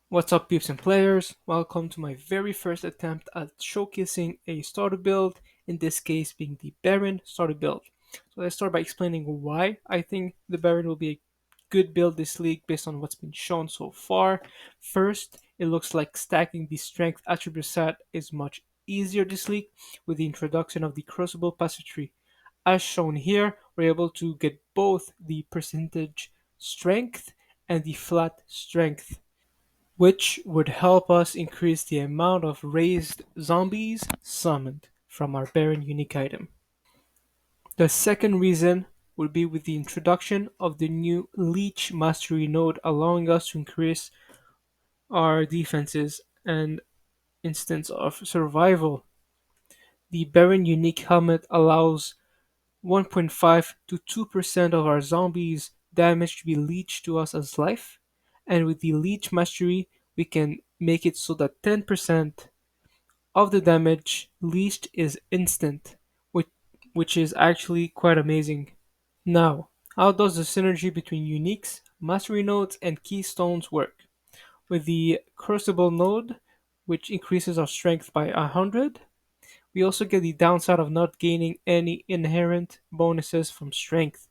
What's up, peeps and players? Welcome to my very first attempt at showcasing a starter build, in this case being the Baron starter build. So let's start by explaining why I think the Baron will be a good build this league based on what's been shown so far. First, it looks like stacking the strength attribute set is much easier this league with the introduction of the Crucible passive tree. As shown here, we're able to get both the percentage strength and the flat strength, which would help us increase the amount of raised zombies summoned from our Baron unique item. The second reason would be with the introduction of the new Leech Mastery node, allowing us to increase our defenses and instance of survival. The Baron unique helmet allows 1.5 to 2% of our zombies damage to be leached to us as life, and with the Leech Mastery we can make it so that 10% of the damage leached is instant, which, which is actually quite amazing. Now, how does the synergy between uniques, mastery nodes, and keystones work? With the Crucible node, which increases our strength by 100, we also get the downside of not gaining any inherent bonuses from strength,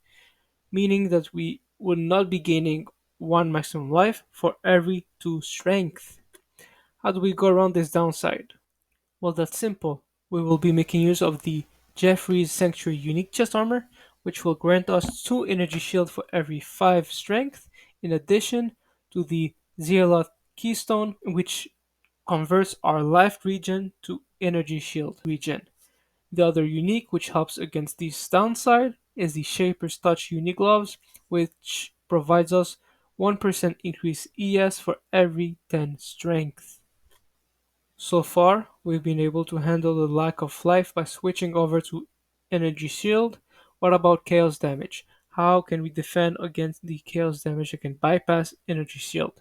meaning that we would not be gaining one maximum life for every 2 strength. How do we go around this downside? Well, that's simple. We will be making use of the Jeffrey's Sanctuary unique chest armor, which will grant us 2 energy shield for every 5 strength, in addition to the Zealot Keystone, which converts our life regen to energy shield regen. The other unique, which helps against this downside, is the Shaper's Touch unique gloves, which provides us 1% increase ES for every 10 strength. So far, we've been able to handle the lack of life by switching over to Energy Shield. What about Chaos Damage? How can we defend against the Chaos Damage that can bypass Energy Shield?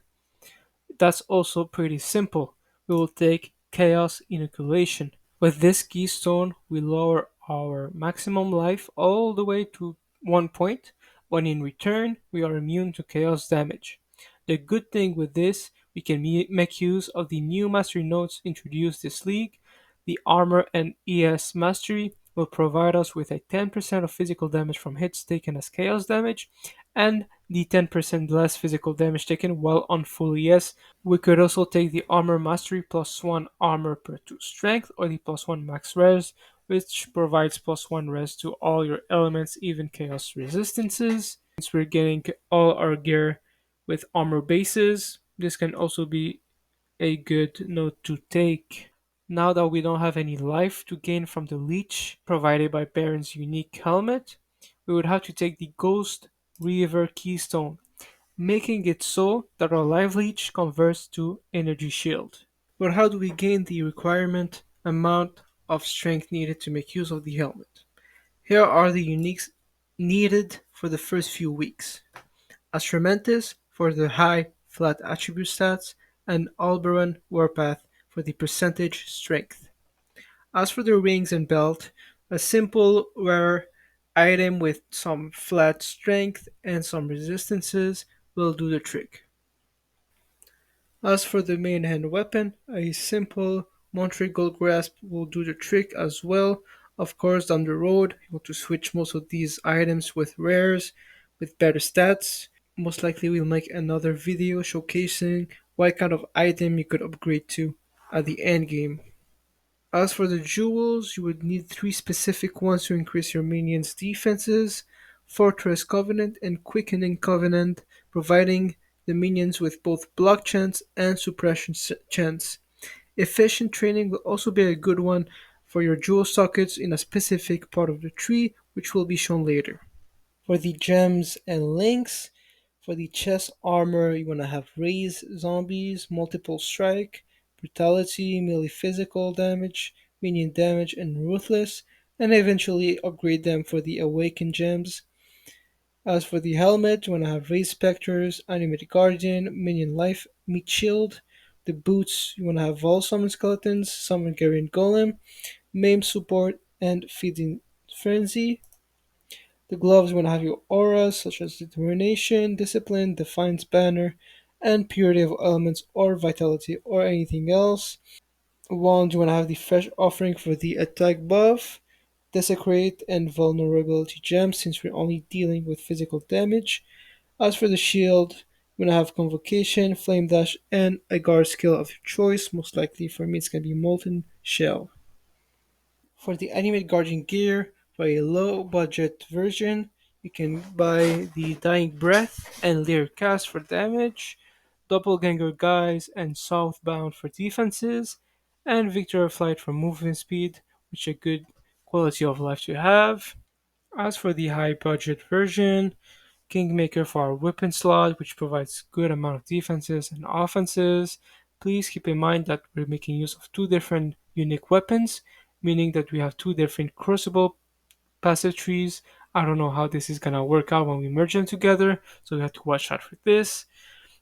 That's also pretty simple. We will take Chaos Inoculation. With this keystone, we lower our maximum life all the way to 1 point, when in return, we are immune to chaos damage. The good thing with this, we can make use of the new mastery nodes introduced this league. The armor and ES mastery will provide us with a 10% of physical damage from hits taken as chaos damage, and the 10% less physical damage taken while on full ES. We could also take the Armor Mastery plus 1 armor per 2 strength, or the plus 1 max res, which provides plus 1 res to all your elements, even chaos resistances. Since we're getting all our gear with armor bases, this can also be a good note to take. Now that we don't have any life to gain from the leech provided by Baron's unique helmet, we would have to take the Ghost Reaver Keystone, making it so that our life leech converts to energy shield. But how do we gain the requirement amount of strength needed to make use of the helmet? Here are the uniques needed for the first few weeks. Astramantis for the high flat attribute stats, and Alberon Warpath for the percentage strength. As for the rings and belt, a simple rare item with some flat strength and some resistances will do the trick. As for the main hand weapon, a simple Montre Gold Grasp will do the trick as well. Of course, down the road, you want to switch most of these items with rares with better stats. Most likely, we'll make another video showcasing what kind of item you could upgrade to at the end game. As for the jewels, you would need 3 specific ones to increase your minions' defenses: Fortress Covenant and Quickening Covenant, providing the minions with both block chance and suppression chance. Efficient training will also be a good one for your jewel sockets in a specific part of the tree, which will be shown later. For the gems and links, for the chest armor, you want to have Raise Zombies, Multiple Strike, Brutality, Melee Physical Damage, Minion Damage, and Ruthless, and eventually upgrade them for the Awakened gems. As for the helmet, you want to have Raise Spectres, Animated Guardian, Minion Life, Meat Shield. The boots, you want to have Vol Summon Skeletons, Summon Guardian Golem, Maim Support, and Feeding Frenzy. The gloves, you want to have your auras such as Determination, Discipline, Defiance Banner, and purity of elements or vitality or anything else. One, you want to have the fresh offering for the attack buff, desecrate, and vulnerability gems since we're only dealing with physical damage. As for the shield, we're gonna have Convocation, Flame Dash, and a guard skill of your choice. Most likely for me, it's gonna be Molten Shell. For the Animate Guardian gear, for a low budget version, you can buy the Dying Breath and Leer Cast for damage, Doppelganger Guise and Southbound for defenses, and Victor of Flight for movement speed, which is a good quality of life to have. As for the high budget version, Kingmaker for our weapon slot, which provides good amount of defenses and offenses. Please keep in mind that we're making use of two different unique weapons, meaning that we have two different Crucible passive trees. I don't know how this is gonna work out when we merge them together, so we have to watch out for this.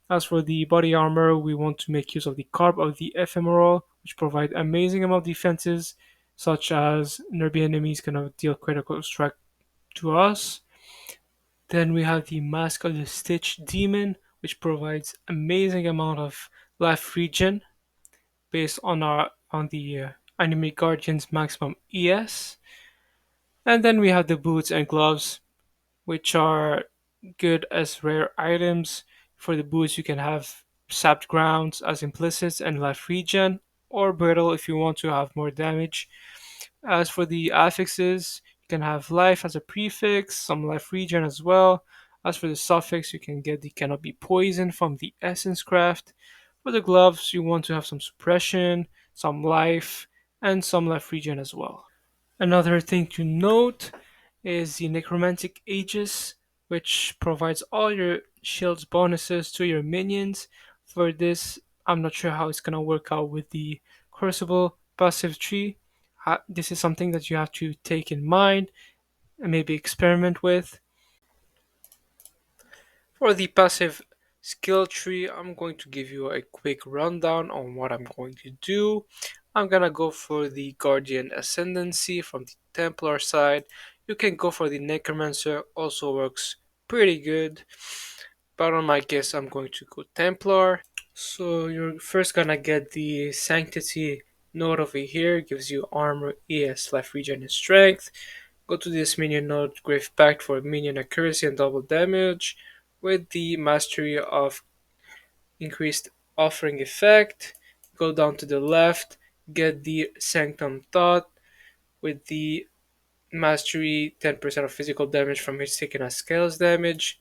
As for the body armor, we want to make use of the Carb of the Ephemeral, which provide amazing amount of defenses, such as nearby enemies gonna deal critical strike to us. Then we have the Mask of the Stitch Demon, which provides amazing amount of life regen based on the Anime Guardian's maximum ES. And then we have the boots and gloves, which are good as rare items. For the boots, you can have sapped grounds as implicits and life regen, or brittle if you want to have more damage. As for the affixes, you can have life as a prefix, some life regen as well. As for the suffix, you can get the cannot be poisoned from the essence craft. For the gloves, you want to have some suppression, some life, and some life regen as well. Another thing to note is the necromantic aegis, which provides all your shield's bonuses to your minions. For this, I'm not sure how it's gonna work out with the Crucible passive tree. This is something that you have to take in mind and maybe experiment with. For the passive skill tree, I'm going to give you a quick rundown on what I'm going to do. I'm gonna go for the Guardian Ascendancy from the Templar side. You can go for the Necromancer, also works pretty good. But on my guess, I'm going to go Templar. So you're first gonna get the Sanctity node over here, gives you armor, ES, life regen, and strength. Go to this minion node, Grave Pact for minion accuracy and double damage, with the Mastery of increased offering effect. Go down to the left, get the Sanctum Thought with the Mastery 10% of physical damage from hits taken as scales damage.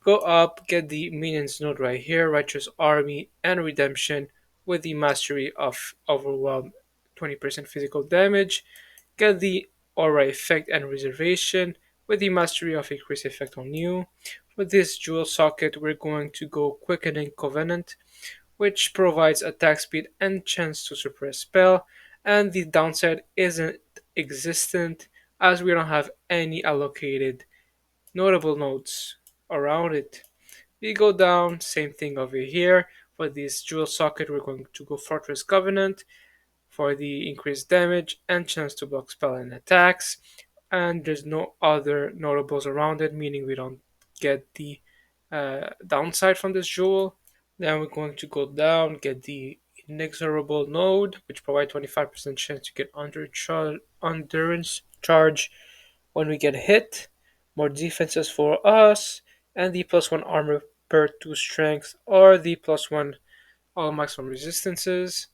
Go up, get the minions node right here, Righteous Army and Redemption with the Mastery of Overwhelm 20% physical damage. Get the Aura effect and Reservation with the Mastery of Increase effect on you. With this Jewel Socket, we're going to go Quickening Covenant, which provides attack speed and chance to suppress spell, and the downside isn't existent as we don't have any allocated notable nodes around it. We go down, same thing over here. For this Jewel Socket, we're going to go Fortress Covenant for the increased damage and chance to block spell and attacks. And there's no other notables around it, meaning we don't get the downside from this jewel. Then we're going to go down, get the Inexorable Node, which provides 25% chance to get endurance charge when we get hit, more defenses for us, and the +1 armor per 2 strength, or the +1 all maximum resistances.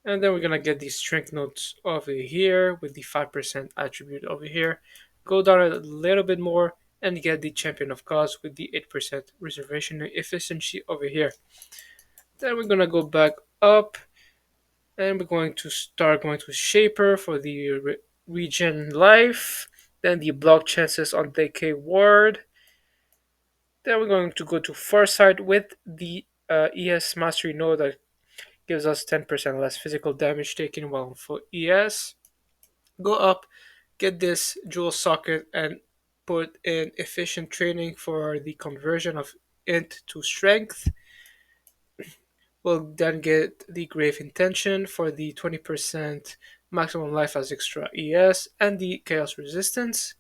And then we're gonna get these strength notes over here with the 5% attribute over here. Go down a little bit more and get the Champion of Gods with the 8% reservation efficiency over here. Then we're gonna go back up and we're going to start going to Shaper for the regen life. Then the block chances on Decay Ward. Then we're going to go to Farsight with the ES Mastery node that gives us 10% less physical damage taken while for ES. Go up, get this Jewel Socket, and put in Efficient Training for the conversion of Int to Strength. We'll then get the Grave Intention for the 20% maximum life as extra ES and the Chaos Resistance.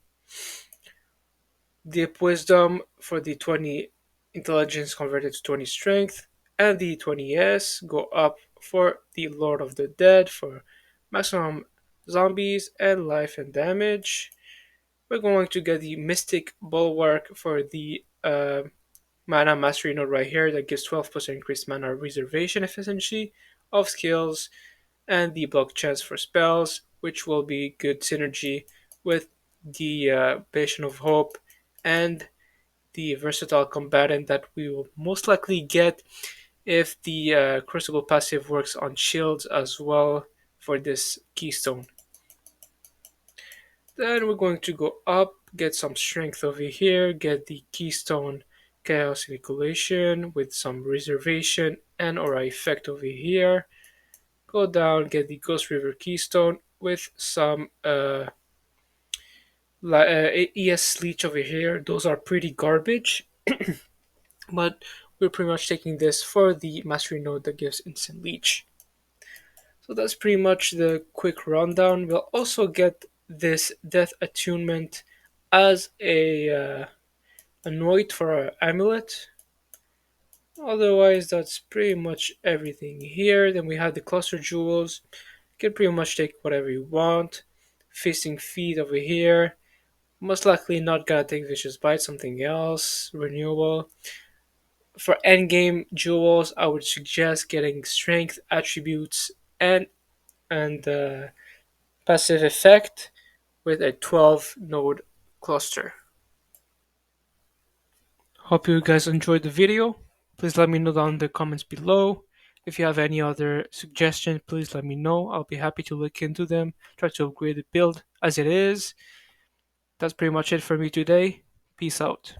Deep Wisdom for the 20 intelligence converted to 20 strength, and the 20s go up for the Lord of the Dead for maximum zombies and life and damage. We're going to get the Mystic Bulwark for the mana mastery node right here that gives 12% increased mana reservation efficiency of skills, and the block chance for spells, which will be good synergy with the Patient of Hope and the versatile combatant that we will most likely get if the Crucible passive works on shields as well for this keystone. Then we're going to go up, get some strength over here, get the keystone chaos manipulation with some reservation and aura effect over here. Go down, get the Ghost River keystone with some ES leech over here. Those are pretty garbage, but we're pretty much taking this for the mastery node that gives instant leech. So that's pretty much the quick rundown. We'll also get this death attunement as a noid for our amulet. Otherwise, that's pretty much everything here. Then we have the cluster jewels. You can pretty much take whatever you want. Feasting feet over here. Most likely not gonna take vicious bite, something else renewable. For endgame jewels, I would suggest getting strength attributes and passive effect with a 12 node cluster. Hope you guys enjoyed the video. Please let me know down in the comments below. If you have any other suggestions, please let me know. I'll be happy to look into them, try to upgrade the build as it is. That's pretty much it for me today. Peace out.